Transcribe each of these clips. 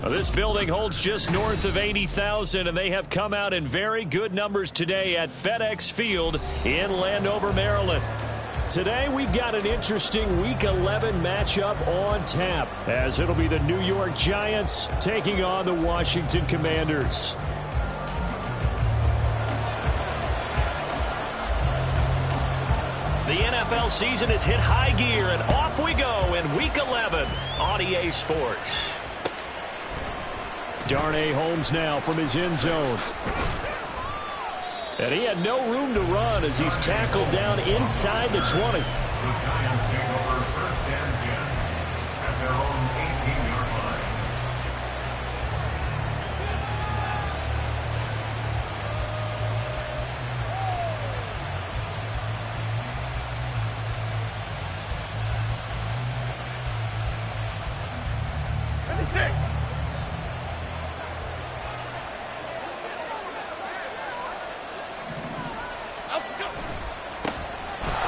Well, this building holds just north of 80,000, and they have come out in very good numbers today at FedEx Field in Landover, Maryland. Today, we've got an interesting Week 11 matchup on tap, as it'll be the New York Giants taking on the Washington Commanders. The NFL season has hit high gear, and off we go in Week 11 on EA Sports. Darnay Holmes now from his end zone. And he had no room to run as he's tackled down inside the 20.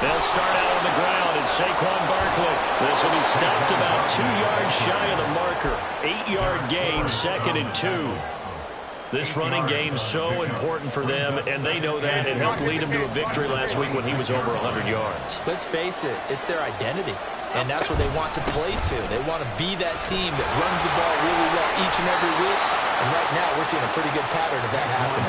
They'll start out on the ground, and Saquon Barkley. This will be stopped about 2 yards shy of the marker. 8-yard gain, 2nd and 2. This running game's so important for them, and they know that. It helped lead them to a victory last week when he was over 100 yards. Let's face it, it's their identity, and that's what they want to play to. They want to be that team that runs the ball really well each and every week. And right now, we're seeing a pretty good pattern of that happening.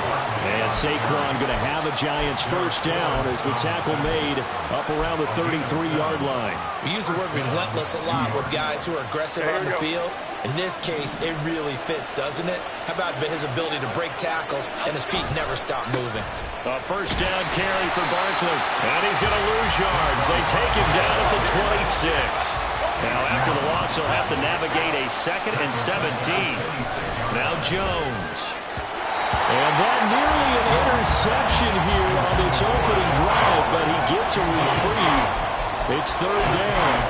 And Saquon going to have a Giants first down as the tackle made up around the 33-yard line. We use the word relentless a lot with guys who are aggressive on the field. In this case, it really fits, doesn't it? How about his ability to break tackles and his feet never stop moving? A first down carry for Barkley. And he's going to lose yards. They take him down at the 26. Now, after the loss, he'll have to navigate a 2nd and 17. Now Jones. And that nearly an interception here on this opening drive, but he gets a reprieve. It's 3rd down.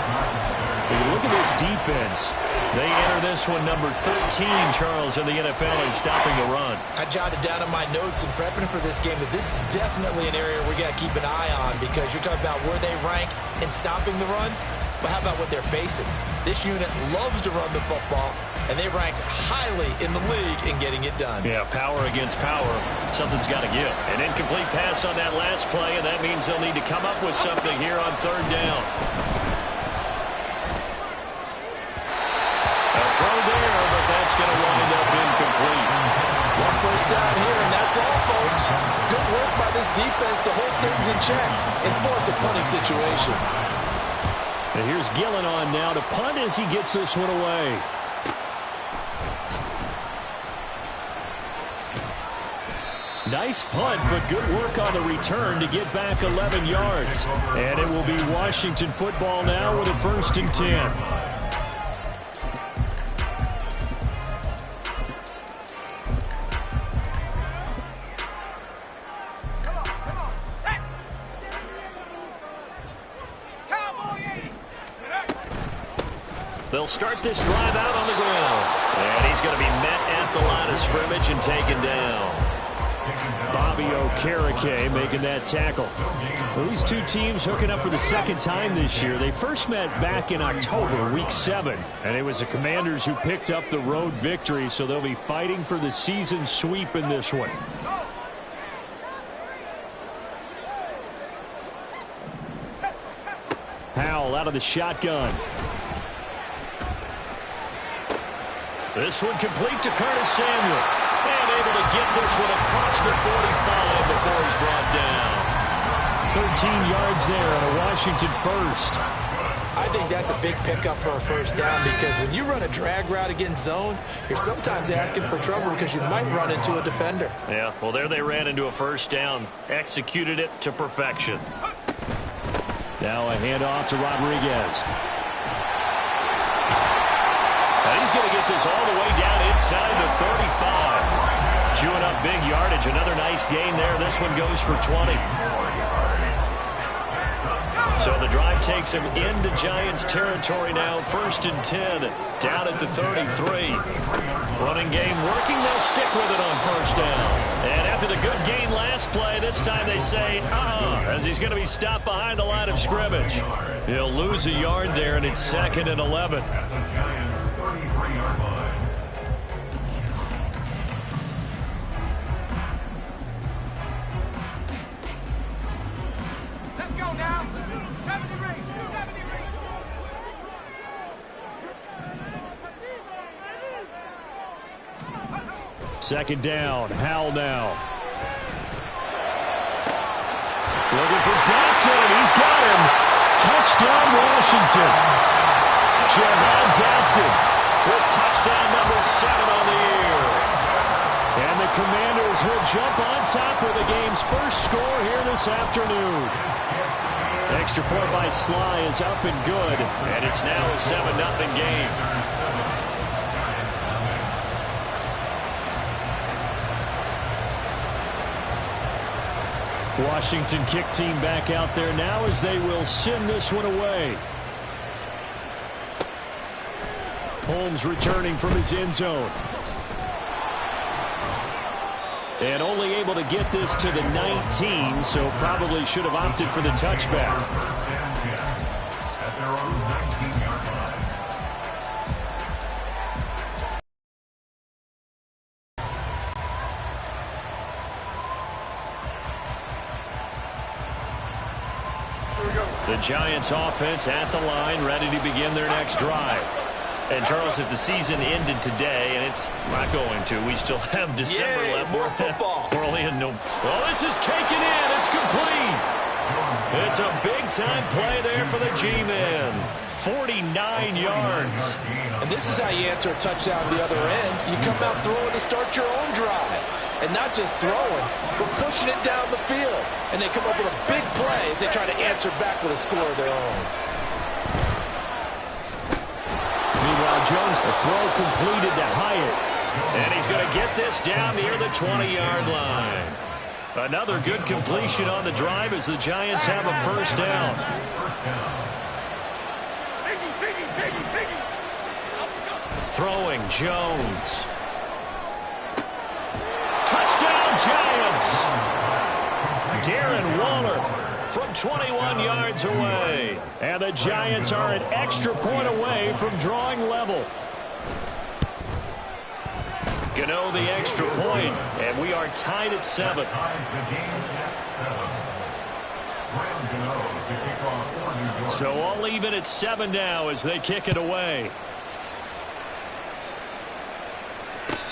When you look at this defense, they enter this one number 13, Charles, in the NFL in stopping the run. I jotted down in my notes in prepping for this game that this is definitely an area we got to keep an eye on, because you're talking about where they rank in stopping the run. But how about what they're facing? This unit loves to run the football, and they rank highly in the league in getting it done. Yeah, power against power. Something's got to give. An incomplete pass on that last play, and that means they'll need to come up with something here on 3rd down. A throw there, but that's going to wind up incomplete. One first down here, and that's all, folks. Good work by this defense to hold things in check and force a punting situation. And here's Gillen on now to punt as he gets this one away. Nice punt, but good work on the return to get back 11 yards. And it will be Washington football now with a 1st and 10. They'll start this drive out on the ground. And he's going to be met at the line of scrimmage and taken down. Bobby Okereke making that tackle. Well, these two teams hooking up for the 2nd time this year. They first met back in October, Week 7. And it was the Commanders who picked up the road victory, so they'll be fighting for the season sweep in this one. Howell out of the shotgun. This one complete to Curtis Samuel. And able to get this one across the 45 before he's brought down. 13 yards there on a Washington first. I think that's a big pickup for a first down, because when you run a drag route against zone, you're sometimes asking for trouble because you might run into a defender. Yeah, well, there they ran into a first down. Executed it to perfection. Now a handoff to Rodriguez. And he's going to get this all the way down inside the 35. Chewing up big yardage. Another nice gain there. This one goes for 20. So the drive takes him into Giants territory now. 1st and 10 down at the 33. Running game working. They'll stick with it on 1st down. And after the good gain last play, this time they say, as he's going to be stopped behind the line of scrimmage. He'll lose a yard there, and it's 2nd and 11. Second down, Howell now. Looking for Dotson. He's got him. Touchdown, Washington. Jahan Dotson with touchdown number 7 on the year. And the Commanders will jump on top with the game's first score here this afternoon. Extra point by Sly is up and good, and it's now a 7-0 game. Washington kick team back out there now as they will send this one away. Holmes returning from his end zone. And only able to get this to the 19, so probably should have opted for the touchback. The Giants offense at the line, ready to begin their next drive. And, Charles, if the season ended today, and it's not going to, we still have December left. More football. We're only in November. Well, this is taken in. It's complete. It's a big-time play there for the G-men. 49 yards. And this is how you answer a touchdown the other end. You come out throwing to start your own drive. And not just throwing, but pushing it down the field. And they come up with a big play as they try to answer back with a score of their own. Meanwhile, Jones, the throw completed to Hyatt. And he's going to get this down near the 20-yard line. Another good completion on the drive as the Giants have a first down. Throwing, Jones. Touchdown, Giants! Darren Waller from 21 yards away. And the Giants are an extra point away from drawing level. Gano the extra point, and we are tied at 7. So all even at 7 now as they kick it away.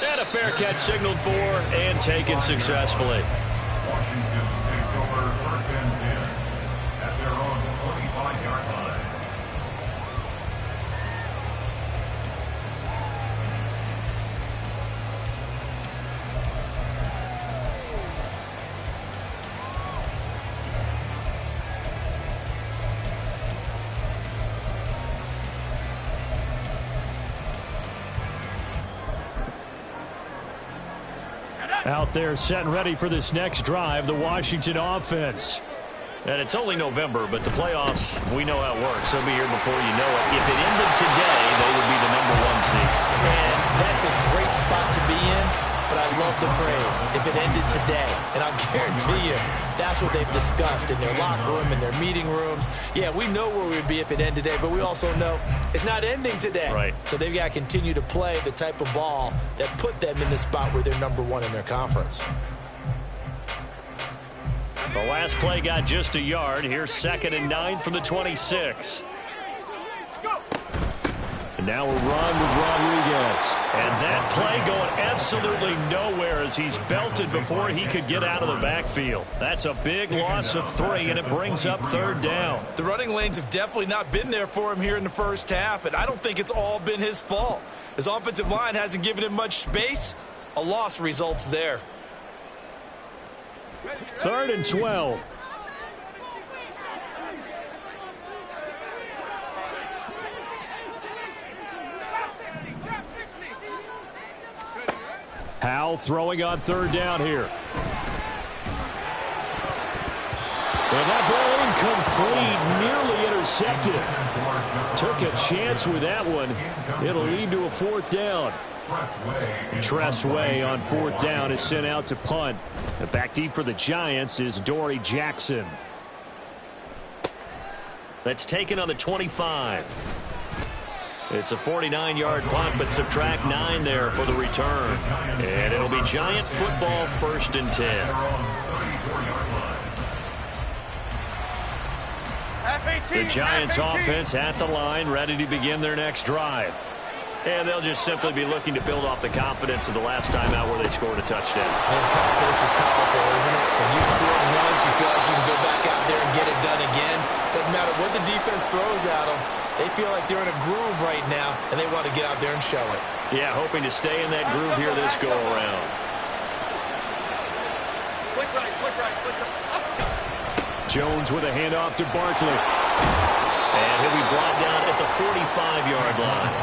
And a fair catch signaled for and taken successfully. Washington takes over 1st and 10 at their own 25-yard line. Out there set and ready for this next drive, the Washington offense. And it's only November, but the playoffs, we know how it works. They'll be here before you know it. If it ended today, they would be the #1 seed. And that's a great spot to be in, but I love the phrase, if it ended today. And I'll guarantee you, that's what they've discussed in their locker room, in their meeting rooms. Yeah, we know where we'd be if it ended today, but we also know it's not ending today. Right. So they've got to continue to play the type of ball that put them in the spot where they're #1 in their conference. The last play got just a yard. Here's 2nd and 9 from the 26. And now a run with Rodriguez. And that play going absolutely nowhere as he's belted before he could get out of the backfield. That's a big loss of 3, and it brings up 3rd down. The running lanes have definitely not been there for him here in the first half, and I don't think it's all been his fault. His offensive line hasn't given him much space. A loss results there. 3rd and 12. Howell throwing on 3rd down here. And that ball incomplete, nearly intercepted. Took a chance with that one. It'll lead to a 4th down. Tressway on 4th down is sent out to punt. And back deep for the Giants is Dory Jackson. That's taken on the 25. It's a 49-yard punt, but subtract 9 there for the return. And it'll be Giant football, 1st and 10. The Giants offense at the line, ready to begin their next drive. And they'll just simply be looking to build off the confidence of the last time out where they scored a touchdown. And confidence is powerful, isn't it? When you score once, you feel like you can go back out there and get it done again. Doesn't matter what the defense throws at them. They feel like they're in a groove right now, and they want to get out there and show it. Yeah, hoping to stay in that groove here this go-around. Jones with a handoff to Barkley. And he'll be brought down at the 45-yard line.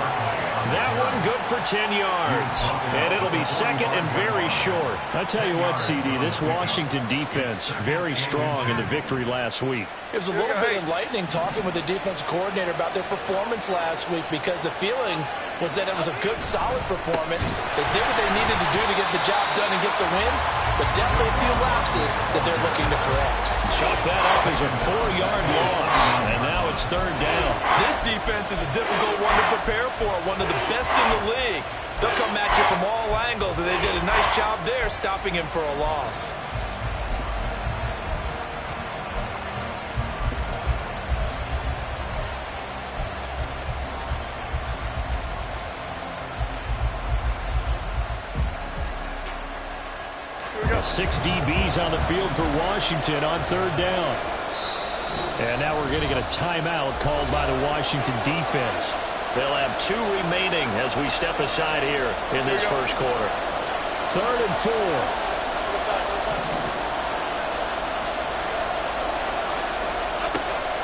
That one good for 10 yards. And it'll be second and very short. I tell you what, CD, this Washington defense, very strong in the victory last week. It was a little bit enlightening talking with the defense coordinator about their performance last week, because the feeling was that it was a good, solid performance. They did what they needed to do to get the job done and get the win, but definitely a few lapses that they're looking to correct. Chalk that up as a 4-yard loss, and now it's third down. This defense is a difficult one to prepare for, one of the best in the league. They'll come at you from all angles, and they did a nice job there stopping him for a loss. Six DBs on the field for Washington on third down. And now we're going to get a timeout called by the Washington defense. They'll have 2 remaining as we step aside here in this first quarter. 3rd and 4.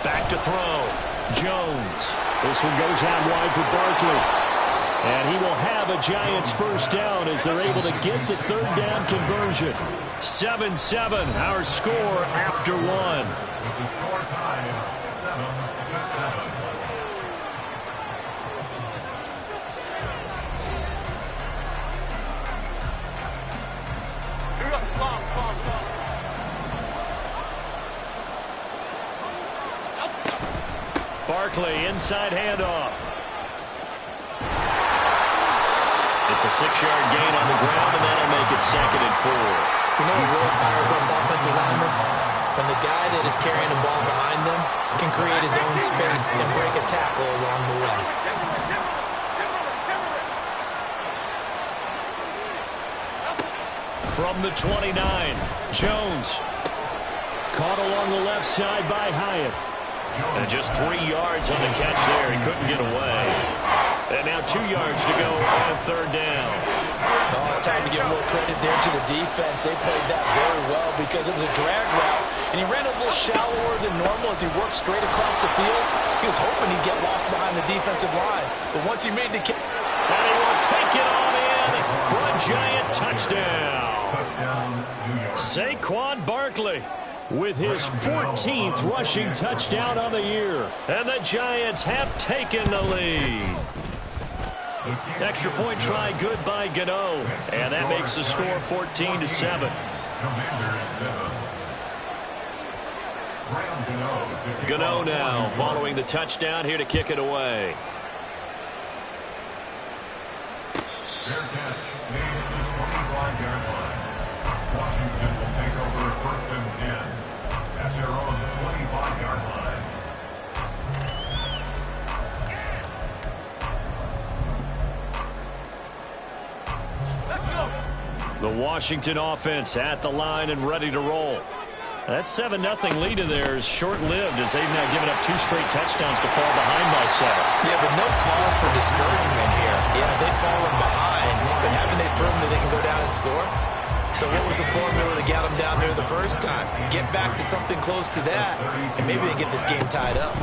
Back to throw. Jones. This one goes out wide for Barkley. And he will have a Giants first down as they're able to get the third down conversion. 7-7, our score after 1. With the score tied 7-7. Barkley, inside handoff. It's a 6-yard gain on the ground, and that'll make it 2nd and 4. You know what really fires up offensive linemen? When the guy that is carrying the ball behind them can create his own space and break a tackle along the way. From the 29, Jones. Caught along the left side by Hyatt. And just 3 yards on the catch there. He couldn't get away. And now 2 yards to go on third down. Oh, it's time to give a little credit there to the defense. They played that very well because it was a drag route. And he ran a little shallower than normal as he worked straight across the field. He was hoping he'd get lost behind the defensive line. But once he made the kick, and he will take it on in for a Giant touchdown. Saquon Barkley with his 14th rushing touchdown on the year. And the Giants have taken the lead. Extra point try good by Gano. And that makes the score 14-7. Gano now following the touchdown here to kick it away. Fair catch made at the 25-yard line. Washington will take over 1st and 10 at their own 25-yard line. The Washington offense at the line and ready to roll. That 7-0 lead of theirs short-lived as they've now given up 2 straight touchdowns to fall behind by 7. Yeah, but no cause for discouragement here. Yeah, they've fallen behind, but haven't they proven that they can go down and score? So what was the formula that got them down there the first time? Get back to something close to that, and maybe they get this game tied up.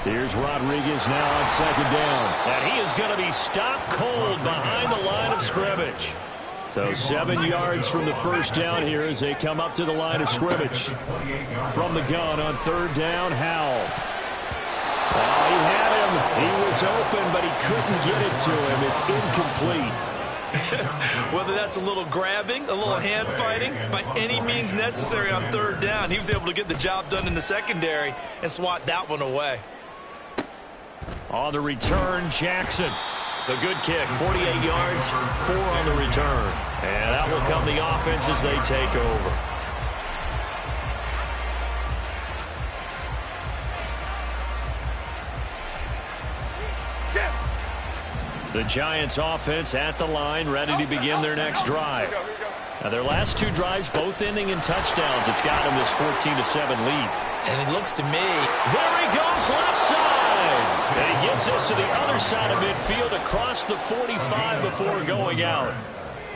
Here's Rodriguez now on 2nd down. And he is going to be stopped cold behind the line of scrimmage. So 7 yards from the first down here as they come up to the line of scrimmage. From the gun on 3rd down, Howell. Oh, he had him. He was open, but he couldn't get it to him. It's incomplete. Whether that's a little grabbing, a little hand fighting, by any means necessary on 3rd down, he was able to get the job done in the secondary and swat that one away. On the return, Jackson. The good kick, 48 yards, 4 on the return. And that will come the offense as they take over. The Giants offense at the line, ready to begin their next drive. Now, their last two drives, both ending in touchdowns. It's got them this 14-7 lead. And it looks to me, there he goes, left side. And he gets us to the other side of midfield across the 45 before going out.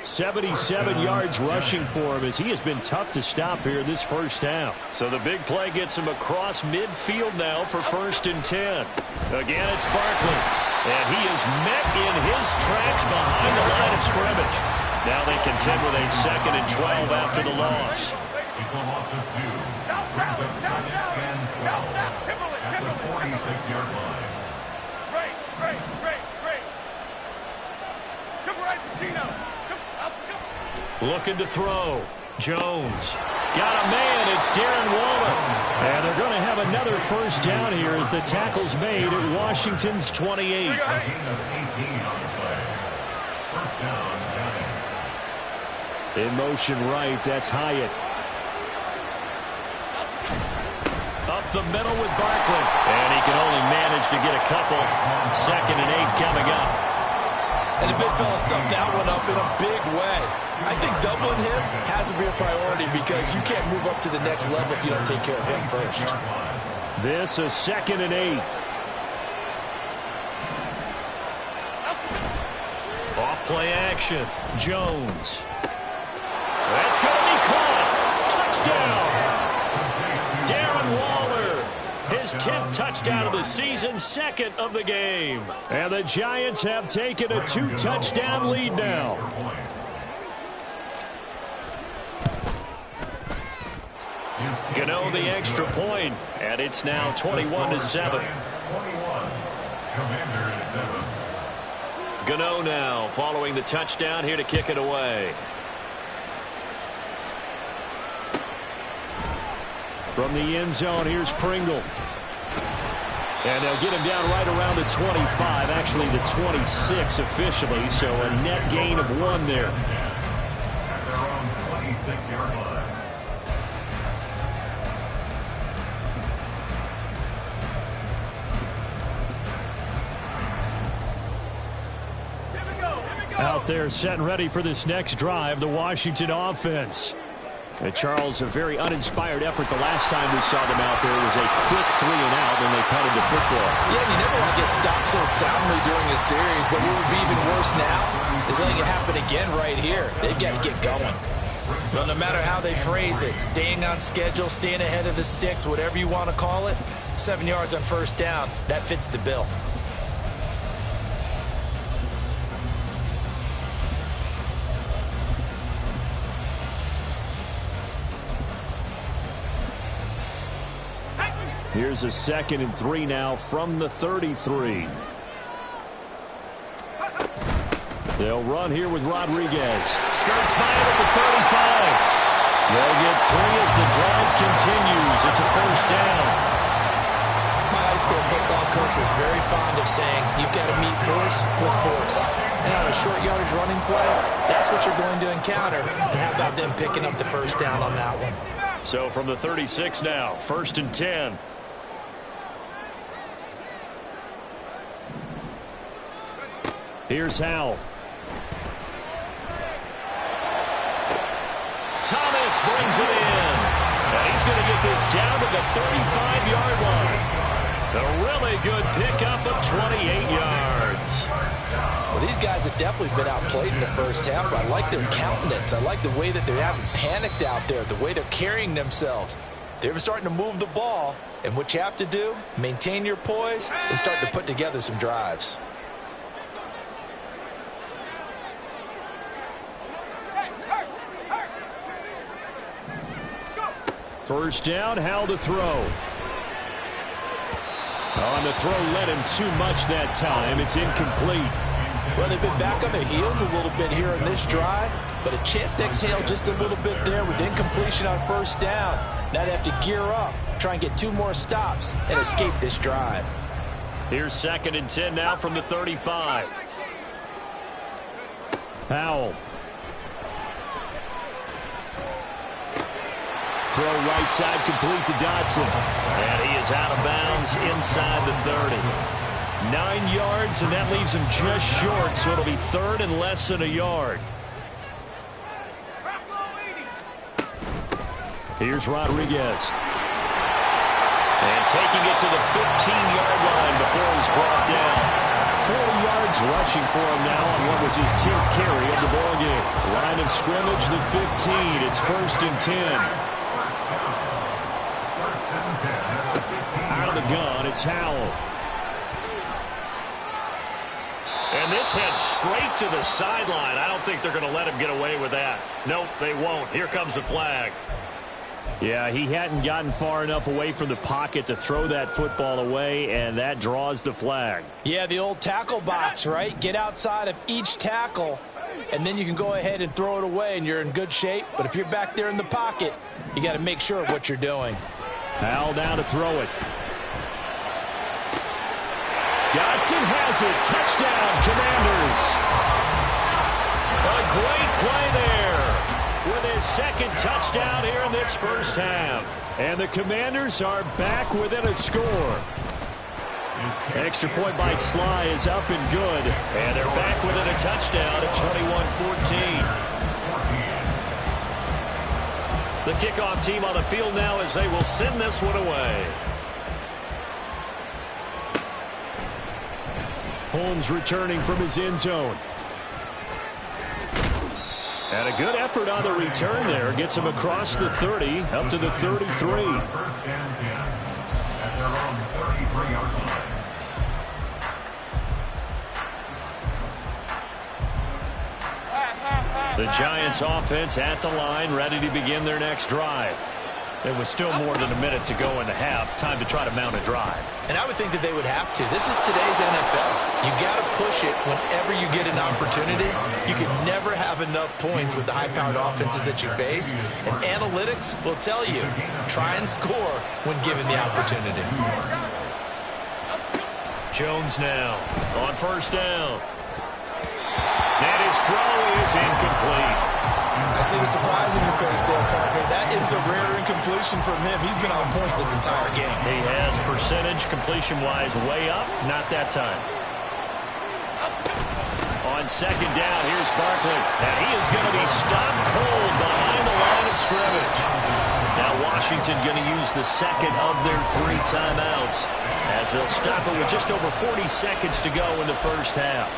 77 yards rushing for him as he has been tough to stop here this first half. So the big play gets him across midfield now for 1st and 10. Again, it's Barkley. And he is met in his tracks behind the line of scrimmage. Now they contend with a 2nd and 12 after the loss. It's a loss of 2. Brings up 2nd and 12 at the 46-yard line. Looking to throw. Jones. Got a man. It's Darren Waller. And they're going to have another first down here as the tackle's made at Washington's 28. A gain of 18 on the play. First down, Giants. In motion right, that's Hyatt. Up the middle with Barkley. And he can only manage to get a couple. 2nd and 8 coming up. and the big fella stuffed that one up in a big way. I think doubling him has to be a priority because you can't move up to the next level if you don't take care of him first. This is 2nd and 8. Off play action. Jones. That's going to be caught. Touchdown. Darren Waller. His 10th touchdown of the season, 2nd of the game. And the Giants have taken a 2-touchdown lead now. Gano the extra point, and it's now 21-7. Gano now following the touchdown here to kick it away. From the end zone, here's Pringle. And they'll get him down right around the 25, actually the 26 officially, so a net gain of 1 there. At their own 26-yard line. Out there set and ready for this next drive, the Washington offense. And Charles, a very uninspired effort the last time we saw them out there. It was a quick 3 and out when they punted the football. Yeah, you never want to get stopped so soundly during a series, but what would be even worse now is letting it happen again right here. They've got to get going. Well, no matter how they phrase it, staying on schedule, staying ahead of the sticks, whatever you want to call it, 7 yards on first down, that fits the bill. Here's a 2nd and 3 now from the 33. They'll run here with Rodriguez. Skirts by him at the 35. They'll get 3 as the drive continues. It's a first down. My high school football coach was very fond of saying, you've got to meet force with force. And on a short yardage running play, that's what you're going to encounter. And how about them picking up the first down on that one? So from the 36 now, 1st and 10. Here's Howell. Thomas brings it in. And he's going to get this down to the 35-yard line. A really good pickup of 28 yards. Well, these guys have definitely been outplayed in the first half, but I like their countenance. I like the way that they haven't panicked out there, the way they're carrying themselves. They're starting to move the ball, and what you have to do, maintain your poise and start to put together some drives. First down, Howell to throw. On the throw, led him too much that time. It's incomplete. Well, they've been back on their heels a little bit here on this drive, but a chance to exhale just a little bit there with incompletion on first down. Now they have to gear up, try and get 2 more stops, and escape this drive. Here's 2nd and 10 now from the 35. Howell. Throw right side complete to Dodson. And he is out of bounds inside the 30. 9 yards, and that leaves him just short, so it'll be third and less than a yard. Here's Rodriguez. And taking it to the 15-yard line before he's brought down. 4 yards rushing for him now on what was his 10th carry of the ballgame. Line of scrimmage, the 15. It's 1st and 10. Out of the gun, it's Howell. And this heads straight to the sideline. I don't think they're going to let him get away with that. Nope, they won't. Here comes the flag. Yeah, he hadn't gotten far enough away from the pocket to throw that football away, and that draws the flag. Yeah, the old tackle box, right? Get outside of each tackle, and then you can go ahead and throw it away, and you're in good shape. But if you're back there in the pocket, you got to make sure of what you're doing. Howell down to throw it. Dodson has it. Touchdown, Commanders. A great play there with his second touchdown here in this first half. And the Commanders are back within a score. Extra point by Sly is up and good. And they're back within a touchdown at 21-14. The kickoff team on the field now as they will send this one away. Holmes returning from his end zone. And a good effort on the return there. Gets him across the 30, up to the 33. 1st and 10 at their own 33-yard line. The Giants offense at the line, ready to begin their next drive. There was still more than a minute to go in the half. Time to try to mount a drive. And I would think that they would have to. This is today's NFL. You got to push it whenever you get an opportunity. You can never have enough points with the high-powered offenses that you face. And analytics will tell you, try and score when given the opportunity. Jones now on 1st down. And his throw is incomplete. I see the surprise in your face there, partner. That is a rare incompletion from him. He's been on point this entire game. He has percentage completion-wise way up. Not that time. On 2nd down, here's Barkley. And he is going to be stopped cold behind the line of scrimmage. Now Washington going to use the second of their 3 timeouts as they'll stop it with just over 40 seconds to go in the first half.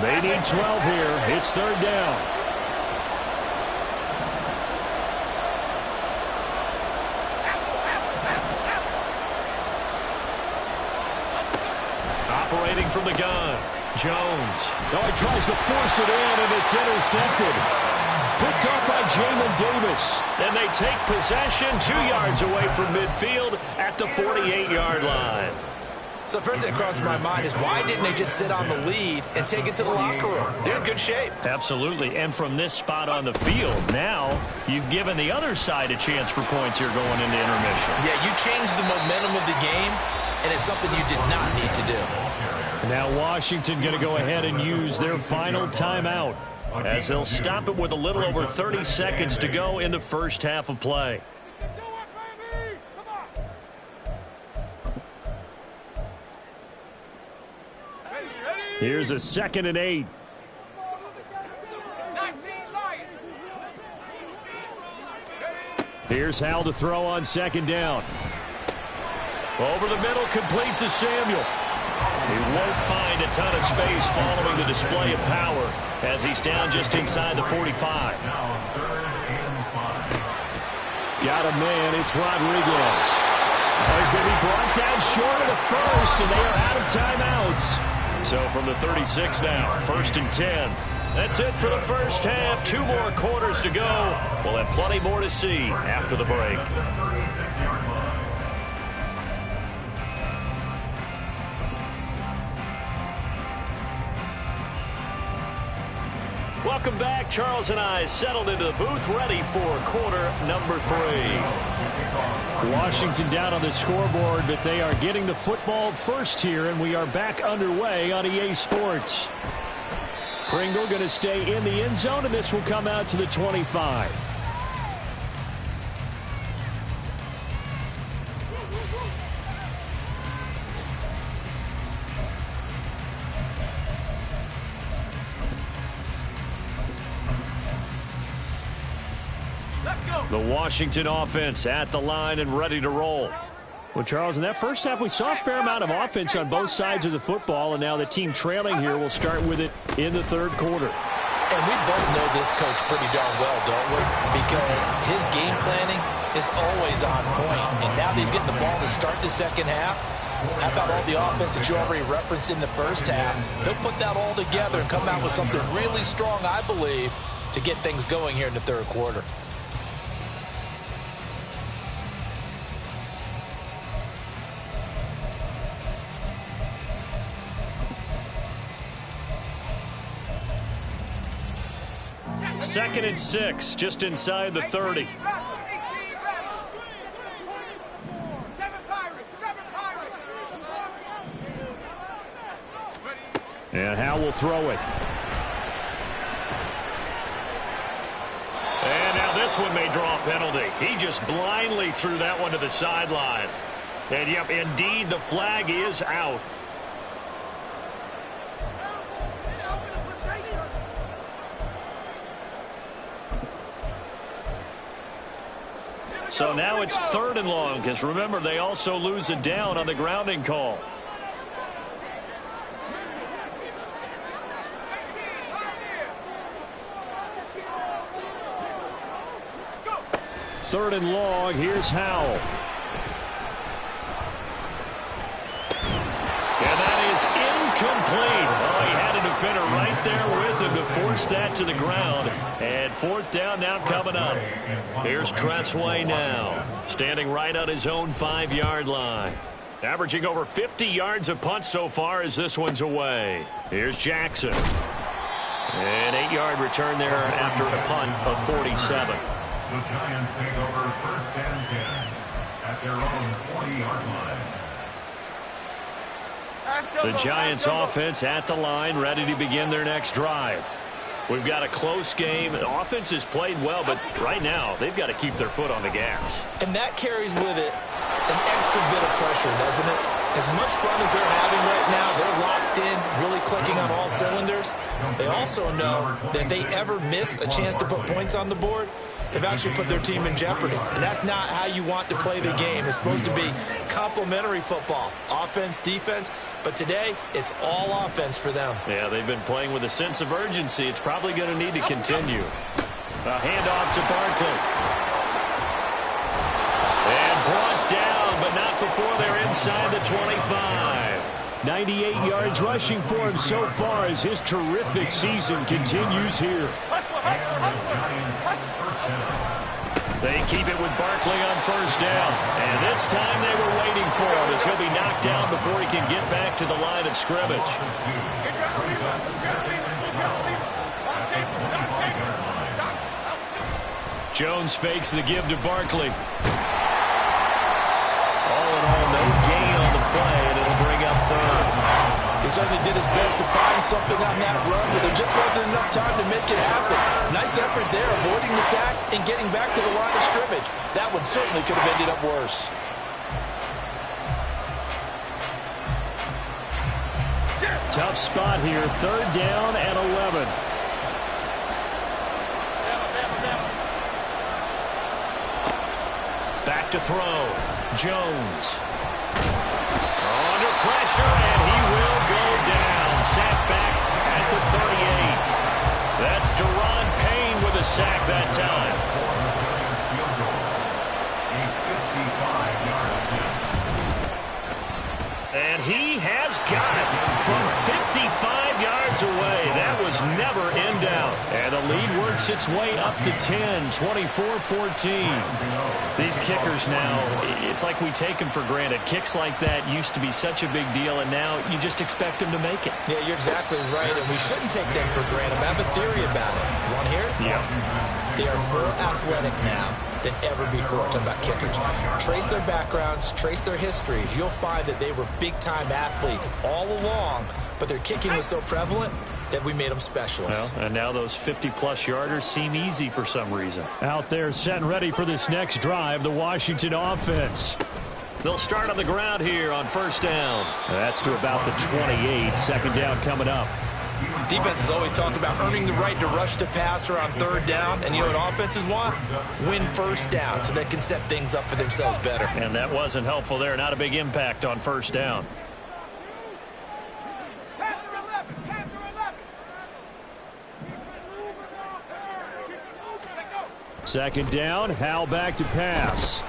They need 12 here. It's 3rd down. Operating from the gun. Jones. Oh, he tries to force it in, and it's intercepted. Picked up by Jamin Davis. And they take possession 2 yards away from midfield at the 48-yard line. So the first thing that crosses my mind is why didn't they just sit on the lead and take it to the locker room? They're in good shape. Absolutely. And from this spot on the field, now you've given the other side a chance for points here going into intermission. Yeah, you changed the momentum of the game, and it's something you did not need to do. Now Washington going to go ahead and use their final timeout as they'll stop it with a little over 30 seconds to go in the first half of play. Here's a 2nd and 8. Here's Howell to throw on 2nd down. Over the middle, complete to Samuel. He won't find a ton of space following the display of power as he's down just inside the 45. Got a man, it's Rodriguez. He's going to be brought down short of the first, and they are out of timeouts. So from the 36 now, 1st and 10. That's it for the first half. 2 more quarters to go. We'll have plenty more to see after the break. Welcome back. Charles and I settled into the booth, ready for quarter number 3. Washington down on the scoreboard, but they are getting the football first here, and we are back underway on EA Sports. Pringle going to stay in the end zone, and this will come out to the 25. The Washington offense at the line and ready to roll. Well, Charles, in that first half, we saw a fair amount of offense on both sides of the football, and now the team trailing here will start with it in the third quarter. And we both know this coach pretty darn well, don't we? Because his game planning is always on point. And now that he's getting the ball to start the second half, how about all the offense that you already referenced in the first half? He'll put that all together and come out with something really strong, I believe, to get things going here in the third quarter. Second and 6, just inside the 30. And Howe will throw it. And now this one may draw a penalty. He just blindly threw that one to the sideline. And, yep, indeed, the flag is out. So now it's third and long, because remember, they also lose a down on the grounding call. Third and long, here's Howell. And that is incomplete. Oh, he had a defender right there with him to force that to the ground. And fourth down now coming up. Here's Tressway now, standing right on his own 5-yard line. Averaging over 50 yards a punt so far as this one's away. Here's Jackson. An 8-yard return there after a punt of 47. The Giants take over first and 10 at their own 40-yard line. The Giants offense at the line, ready to begin their next drive. We've got a close game. The offense has played well, but right now they've got to keep their foot on the gas. And that carries with it an extra bit of pressure, doesn't it? As much fun as they're having right now, they're locked in, really clicking on all cylinders. They also know that if they ever miss a chance to put points on the board, they've actually put their team in jeopardy. And that's not how you want to play the game. It's supposed to be complementary football, offense, defense. But today, it's all offense for them. Yeah, they've been playing with a sense of urgency. It's probably going to need to continue. A handoff to Barkley. And brought down, but not before they're inside the 25. 98 yards rushing for him so far as his terrific season continues here. They keep it with Barkley on first down. And this time they were waiting for him as he'll be knocked down before he can get back to the line of scrimmage. Jones fakes the give to Barkley. All in all, no gain on the play, and it'll bring up third. He certainly did his best to find something on that run, but there just wasn't enough time to make it happen. Nice effort there, avoiding the sack and getting back to the line of scrimmage. That one certainly could have ended up worse. Tough spot here, third down and 11. Back to throw. Jones. Under pressure, and he will go down. Sacked back at the 38. That's Deron Payne with a sack that time. And he has got it from 55 yards away. That was never in doubt. And the lead works its way up to 10, 24-14. These kickers now, it's like we take them for granted. Kicks like that used to be such a big deal, and now you just expect them to make it. Yeah, you're exactly right, and we shouldn't take them for granted. I have a theory about it. You want to hear it? Yeah. They are more athletic now than ever before. Talking about kickers. Trace their backgrounds, trace their histories. You'll find that they were big-time athletes all along, but their kicking was so prevalent, that we made them specialists. Well, and now those 50-plus yarders seem easy for some reason. Out there set and ready for this next drive, the Washington offense. They'll start on the ground here on first down. That's to about the 28. Second down coming up. Defenses always talk about earning the right to rush the passer on third down. And you know what offenses want? Win first down so they can set things up for themselves better. And that wasn't helpful there. Not a big impact on first down. Second down, Howell back to pass.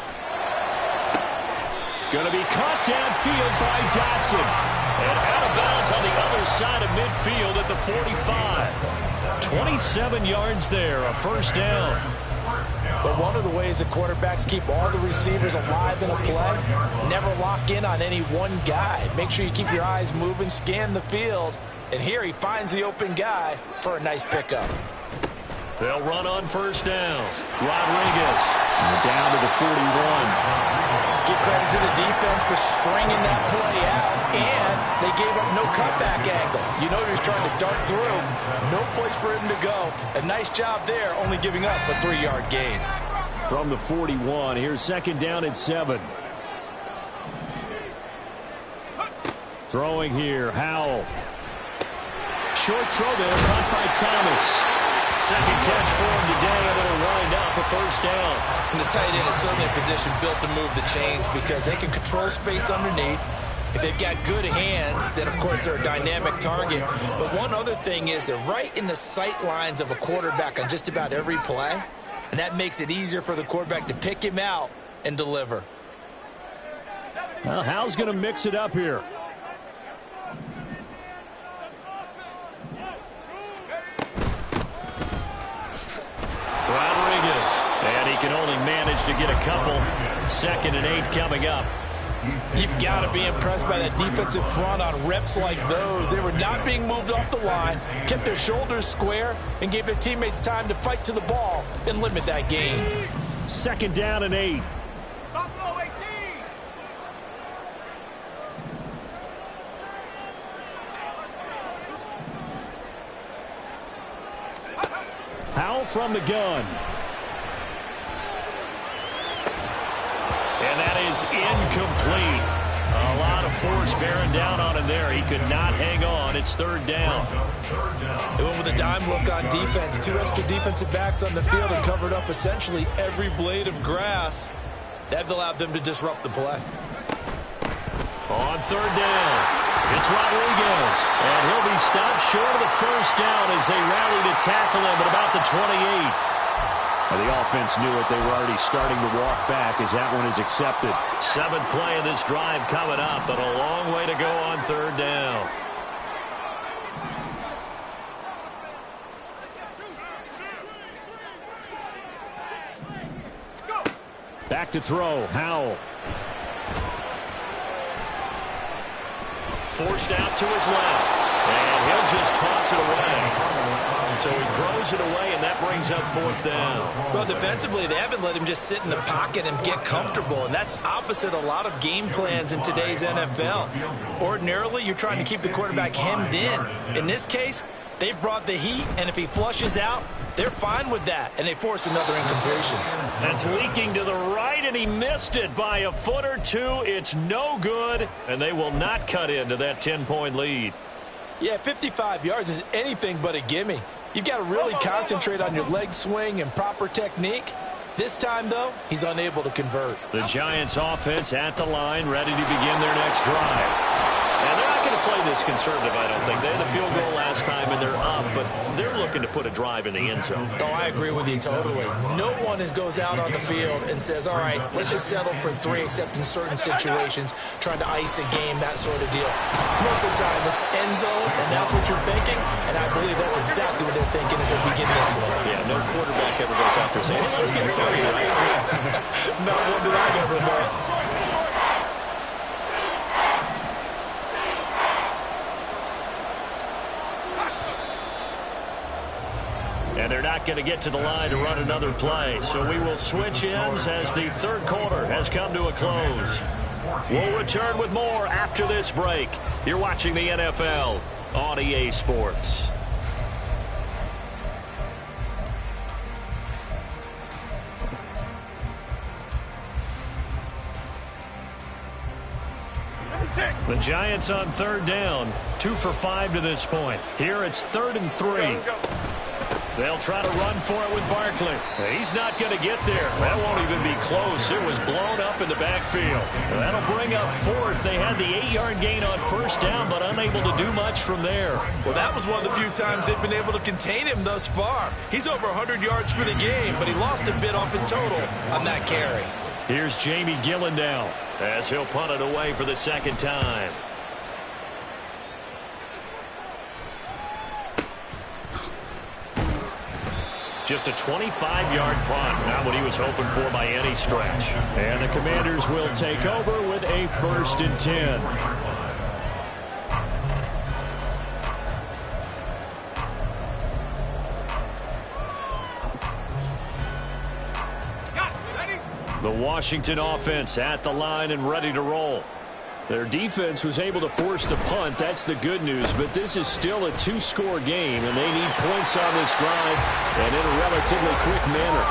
Going to be caught downfield by Dotson. And out of bounds on the other side of midfield at the 45. 27 yards there, a first down. But one of the ways that quarterbacks keep all the receivers alive in a play, never lock in on any one guy. Make sure you keep your eyes moving, scan the field. And here he finds the open guy for a nice pickup. They'll run on first down. Rodriguez down to the 41. Give credit to the defense for stringing that play out, and they gave up no cutback angle. You know he's trying to dart through. No place for him to go. A nice job there, only giving up a 3-yard gain. From the 41, here's second down at 7. Throwing here, Howell. Short throw there, caught by Thomas. Second catch for him today, and it'll wind up a first down. And the tight end is certainly a position built to move the chains because they can control space underneath. If they've got good hands, then, of course, they're a dynamic target. But one other thing is they're right in the sight lines of a quarterback on just about every play, and that makes it easier for the quarterback to pick him out and deliver. Well, Howell's going to mix it up here. Rodriguez, and he can only manage to get a couple. 2nd and 8 coming up. You've got to be impressed by that defensive front on reps like those. They were not being moved off the line, kept their shoulders square, and gave their teammates time to fight to the ball and limit that gain. 2nd down and 8. Howell from the gun. And that is incomplete. A lot of force bearing down on him there. He could not hang on. It's 3rd down. They went with a dime look on defense. 2 extra defensive backs on the field and covered up essentially every blade of grass. That allowed them to disrupt the play. On 3rd down, it's Rodriguez. And he'll be stopped short of the first down as they rally to tackle him at about the 28. The offense knew it. They were already starting to walk back as that one is accepted. 7th play of this drive coming up, but a long way to go on 3rd down. Back to throw, Howell. Forced out to his left, and he'll just toss it away. So he throws it away, and that brings up 4th down. Well, defensively, they haven't let him just sit in the pocket and get comfortable, and that's opposite a lot of game plans in today's NFL. Ordinarily, you're trying to keep the quarterback hemmed in. In this case, they've brought the heat, and if he flushes out, they're fine with that, and they force another incompletion. That's leaking to the right, and he missed it by a foot or two. It's no good, and they will not cut into that 10-point lead. Yeah, 55 yards is anything but a gimme. You've got to really concentrate on your leg swing and proper technique. This time, though, he's unable to convert. The Giants offense at the line, ready to begin their next drive. And they're not going to play this conservative, I don't think. They had a field goal last time, and they're up, but they're looking to put a drive in the end zone. Oh, I agree with you totally. No one goes out on the field and says, all right, let's just settle for 3, except in certain situations, trying to ice a game, that sort of deal. Most of the time, it's end zone, and that's what you're thinking, and I believe that's exactly what they're thinking as they begin this one. Yeah, no quarterback ever goes out there saying, let's get 30, right? Not one that I've ever met. And they're not going to get to the line to run another play. So we will switch ends as the 3rd quarter has come to a close. We'll return with more after this break. You're watching the NFL on EA Sports. The Giants on third down, 2 for 5 to this point. Here it's 3rd and 3. They'll try to run for it with Barkley. He's not going to get there. That won't even be close. It was blown up in the backfield. That'll bring up 4th. They had the 8-yard gain on first down, but unable to do much from there. Well, that was one of the few times they've been able to contain him thus far. He's over 100 yards for the game, but he lost a bit off his total on that carry. Here's Jamie Gillen now as he'll punt it away for the second time. Just a 25-yard punt, not what he was hoping for by any stretch. And the Commanders will take over with a 1st and 10. The Washington offense at the line and ready to roll. Their defense was able to force the punt. That's the good news. But this is still a 2-score game, and they need points on this drive and in a relatively quick manner.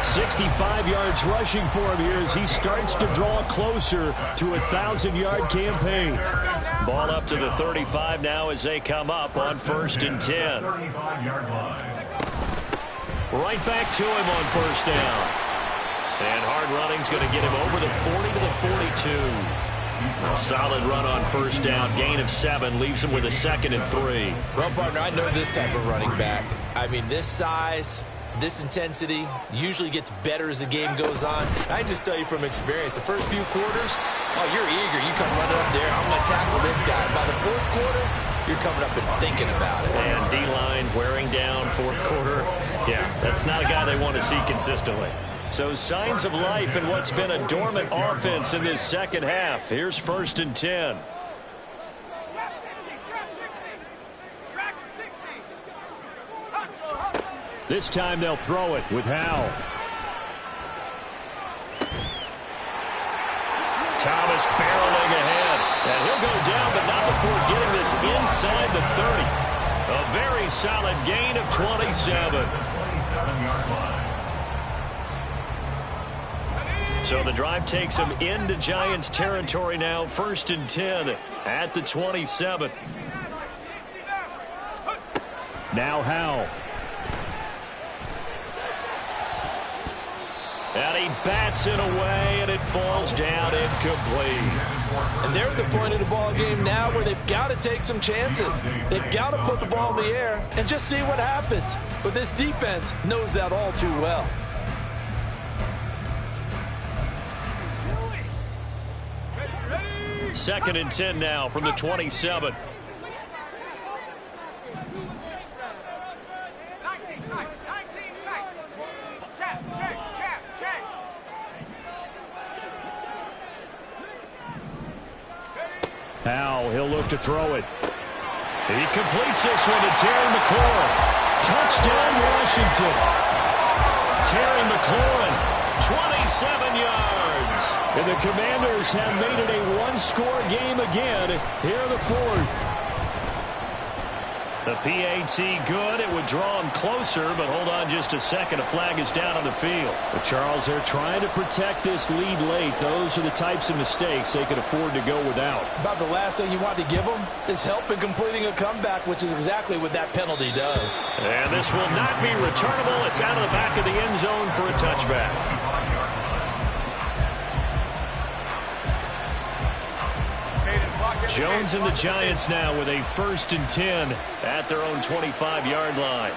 65 yards rushing for him here as he starts to draw closer to a 1,000-yard campaign. Ball up to the 35 now as they come up on 1st and 10. Right back to him on 1st down. And hard running's going to get him over the 40 to the 42. A solid run on 1st down. Gain of 7 leaves him with a 2nd and 3. Well, partner, I know this type of running back. I mean, this size, this intensity usually gets better as the game goes on. I just tell you from experience, the first few quarters, oh, you're eager. You come running up there. I'm going to tackle this guy. By the 4th quarter, you're coming up and thinking about it. And D-line wearing down 4th quarter. Yeah, that's not a guy they want to see consistently. So signs of life in what's been a dormant offense in this second half. Here's 1st and 10. This time they'll throw it with Howell. Thomas barreling ahead. And he'll go down, but not before getting this inside the 30. A very solid gain of 27. 27-yard line. So the drive takes him into Giants territory now. 1st and 10 at the 27. Now Howell. And he bats it away, and it falls down incomplete. And they're at the point of the ball game now where they've got to take some chances. They've got to put the ball in the air and just see what happens. But this defense knows that all too well. Second and 10 now from the 27. Howell, he'll look to throw it. He completes this one to Terry McLaurin. Touchdown, Washington. Terry McLaurin, 27 yards. And the Commanders have made it a one-score game again here in the 4th. The PAT good. It would draw him closer, but hold on just a second. A flag is down on the field. But Charles, they're trying to protect this lead late. Those are the types of mistakes they could afford to go without. About the last thing you want to give them is help in completing a comeback, which is exactly what that penalty does. And this will not be returnable. It's out of the back of the end zone for a touchback. Jones and the Giants now with a 1st and 10 at their own 25-yard line.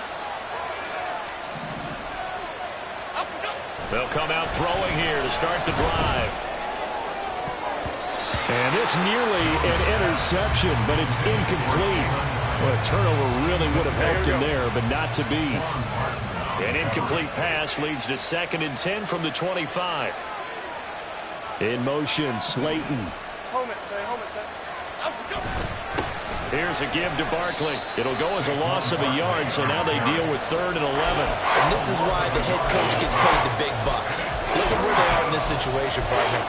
They'll come out throwing here to start the drive. And this nearly an interception, but it's incomplete. Well, a turnover really would have helped him there, but not to be. An incomplete pass leads to 2nd and 10 from the 25. In motion, Slayton. Here's a give to Barkley. It'll go as a loss of a yard, so now they deal with 3rd and 11. And this is why the head coach gets paid the big bucks. Look at where they are in this situation, partner.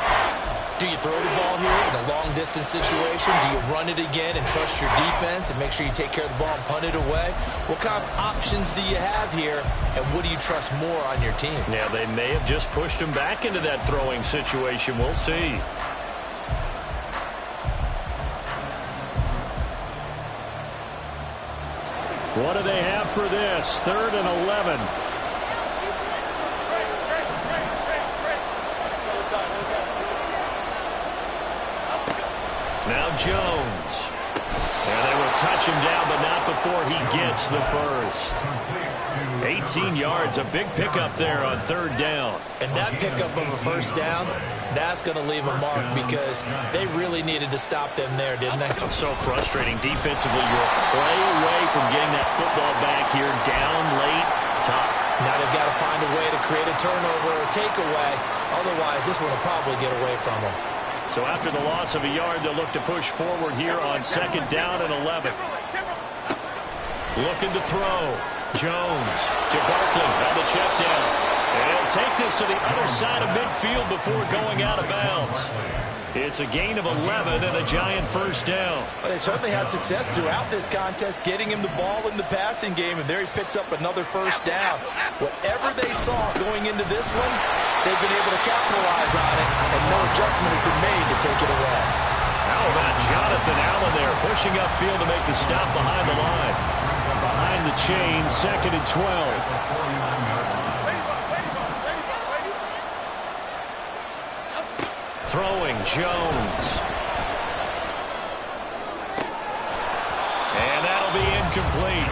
Do you throw the ball here in a long-distance situation? Do you run it again and trust your defense and make sure you take care of the ball and punt it away? What kind of options do you have here, and what do you trust more on your team? Yeah, they may have just pushed him back into that throwing situation. We'll see. What do they have for this? 3rd and 11. Now Jones. And they will touch him down, but not before he gets the first. 18 yards, a big pickup there on 3rd down. And that pickup of a first down, that's going to leave a mark because they really needed to stop them there, didn't they? So frustrating defensively. You're a play away from getting that football back here, down late, tough. Now they've got to find a way to create a turnover or takeaway. Otherwise, this one will probably get away from them. So after the loss of a yard, they'll look to push forward here on 2nd down and 11. Looking to throw. Jones to Barkley on the check down. And he'll take this to the other side of midfield before going out of bounds. It's a gain of 11 and a giant first down. Well, they certainly had success throughout this contest, getting him the ball in the passing game, and there he picks up another first down. Whatever they saw going into this one, they've been able to capitalize on it, and no adjustment has been made to take it away. How about Jonathan Allen there, pushing upfield to make the stop behind the line. Behind the chain, 2nd and 12. Throwing Jones. And that'll be incomplete.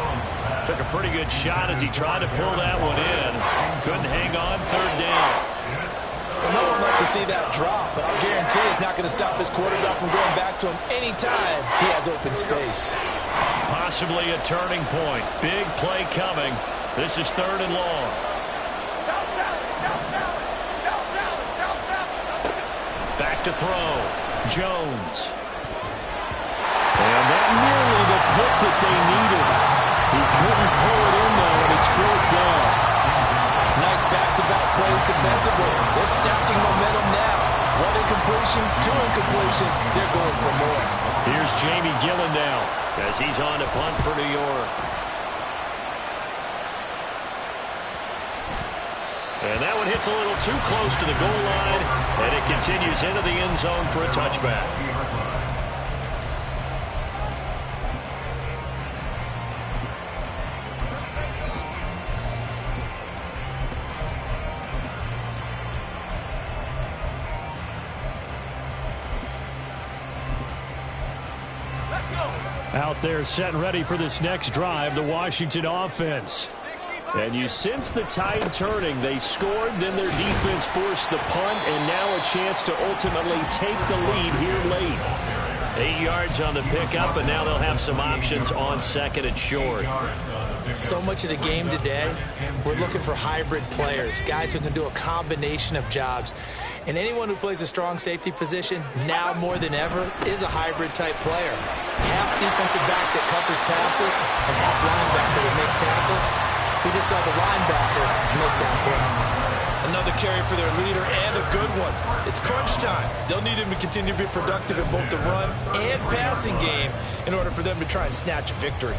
Took a pretty good shot as he tried to pull that one in. Couldn't hang on, 3rd down. Well, no one wants to see that drop, but I'll guarantee it's not going to stop his quarterback from going back to him anytime he has open space. Possibly a turning point. Big play coming. This is 3rd and long. Back to throw. Jones. And that nearly the pick that they needed. He couldn't pull it in, though, and it's 4th down. Nice back-to-back plays defensively. They're stacking momentum now. 1 incompletion, 2 incompletion. They're going for more. Here's Jamie Gillen now as he's on to punt for New York. And that one hits a little too close to the goal line, and it continues into the end zone for a touchback. Out there set and ready for this next drive, the Washington offense. And you sense the tide turning. They scored, then their defense forced the punt, and now a chance to ultimately take the lead here late. 8 yards on the pickup, and now they'll have some options on 2nd and short. So much of the game today, we're looking for hybrid players, guys who can do a combination of jobs. And anyone who plays a strong safety position, now more than ever, is a hybrid-type player. Half defensive back that covers passes and half linebacker that makes tackles. We just saw the linebacker make that play. Another carry for their leader and a good one. It's crunch time. They'll need him to continue to be productive in both the run and passing game in order for them to try and snatch a victory.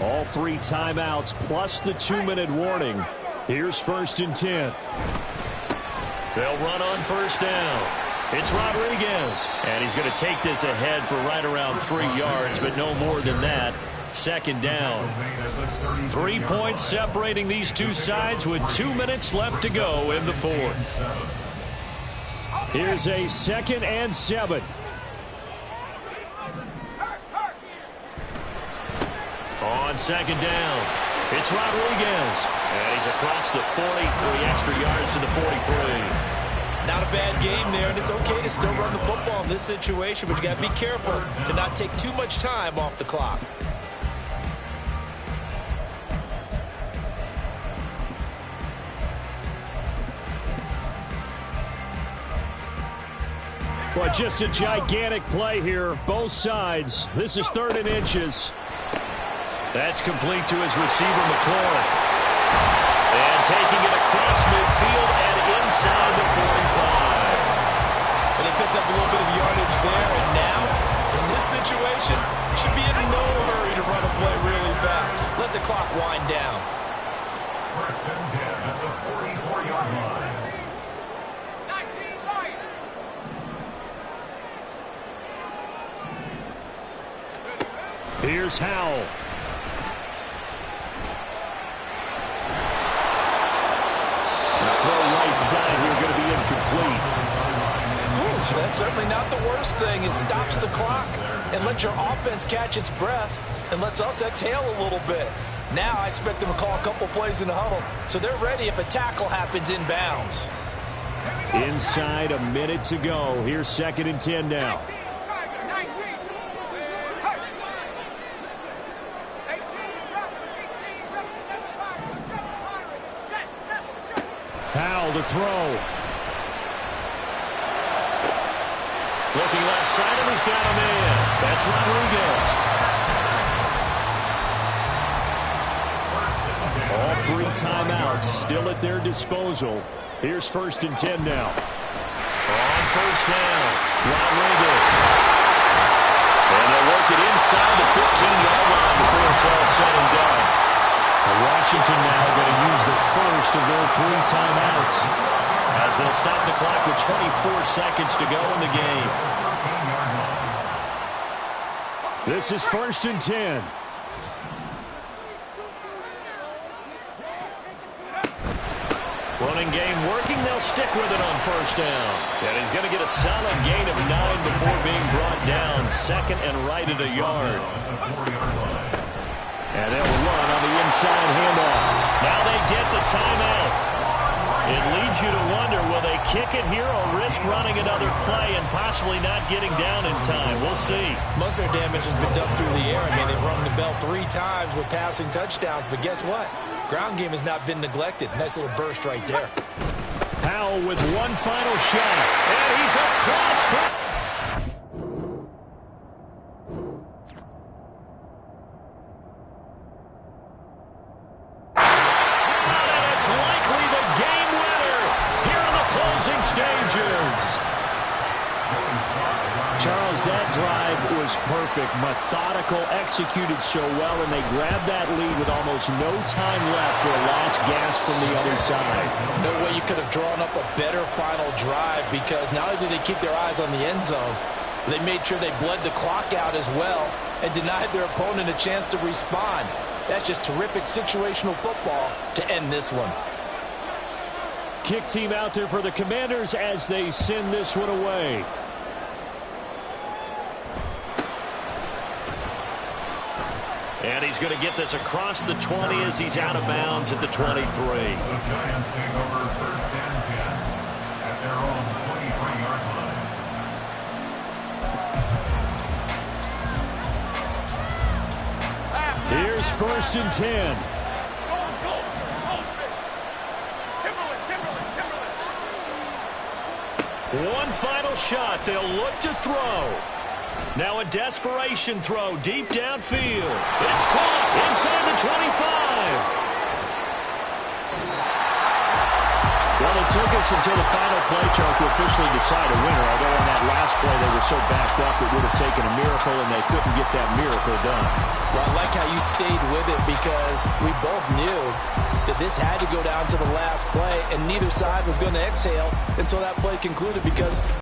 All 3 timeouts plus the 2-minute warning. Here's 1st and 10. They'll run on 1st down. It's Rodriguez, and he's going to take this ahead for right around 3 yards, but no more than that. 2nd down. 3 points separating these two sides with 2 minutes left to go in the 4th. Here's a 2nd and 7. On 2nd down, it's Rodriguez, and he's across the 40, 3 extra yards to the 43. Not a bad game there, and it's okay to still run the football in this situation, but you got to be careful to not take too much time off the clock. Well, just a gigantic play here, both sides. This is 3rd and inches. That's complete to his receiver, McLaurin. And taking it across midfield and inside the 45. And they picked up a little bit of yardage there, and now, in this situation, should be in no hurry to run a play really fast. Let the clock wind down. 1st and 10 at the 44-yard line. Here's Howell. The throw right side here going to be incomplete. Ooh, that's certainly not the worst thing. It stops the clock and lets your offense catch its breath and lets us exhale a little bit. Now I expect them to call a couple plays in the huddle so they're ready if a tackle happens inbounds. Inside a minute to go. Here's 2nd and 10 now. Howell to throw. Looking left side, and he's got him in. That's Rodriguez. All 3 timeouts still at their disposal. Here's 1st and 10 now. On 1st down, Rodriguez. And they'll work it inside the 15-yard line before it's all said and done. Washington now going to use the first of their 3 timeouts as they'll stop the clock with 24 seconds to go in the game. This is 1st and 10. Running game working. They'll stick with it on 1st down. And he's going to get a solid gain of 9 before being brought down. 2nd and right at a yard. And they'll run on the inside handoff. Now they get the timeout. It leads you to wonder, will they kick it here or risk running another play and possibly not getting down in time? We'll see. Most of their damage has been done through the air. I mean, they've rung the bell 3 times with passing touchdowns, but guess what? Ground game has not been neglected. Nice little burst right there. Howell with one final shot. And he's across the... Charles, that drive was perfect, methodical, executed so well, and they grabbed that lead with almost no time left for a last gasp from the other side. No way you could have drawn up a better final drive because not only did they keep their eyes on the end zone, they made sure they bled the clock out as well and denied their opponent a chance to respond. That's just terrific situational football to end this one. Kick team out there for the Commanders as they send this one away. And he's going to get this across the 20 as he's out of bounds at the 23. The Giants take over 1st and 10 at their own 23-yard line. Here's 1st and 10. One final shot. They'll look to throw. Now a desperation throw deep downfield. It's caught inside the 25. Well, it took us until the final play, Charles, to officially decide a winner. Although on that last play they were so backed up it would have taken a miracle, and they couldn't get that miracle done. Well, I like how you stayed with it because we both knew that this had to go down to the last play, and neither side was going to exhale until that play concluded because